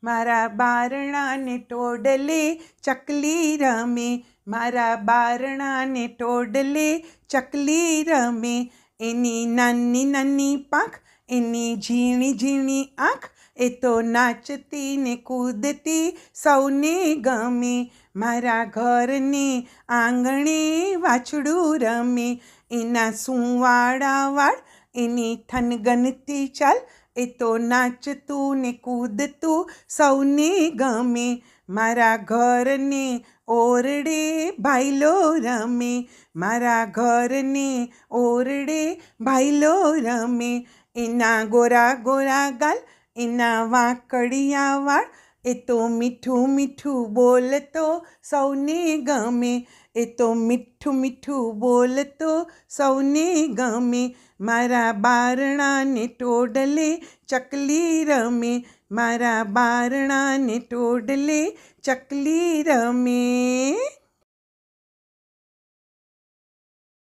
મારા બારણાને ટોડલે ચકલી રમે, મારા બારણાને ટોડલે ચકલી રમે. એની નાની નાની પાંખ, એની ઝીણી ઝીણી આંખ, એ તો નાચતી ને કૂદતી સૌને ગમે. મારા ઘરને આંગણે વાછડું રમે, એના સુંવાળા વાળ, એની થનગનતી ચાલ, એ તો નાચતું ને કૂદતું સૌને ગમે. મારા ઘરને ઓરડે ભાઈલો રમે, મારા ઘરને ઓરડે ભાઈલો રમે. એના ગોરા ગોરા ગાલ, એના વાંકડિયા વાળ, એ તો મીઠું મીઠું બોલતો સૌને ગમે, એ તો મીઠું મીઠું બોલતો સૌને ગમે. મારા બારણાને ટોડલે ચકલી રમે, મારા બારણાને ટોડલે ચકલી રમે.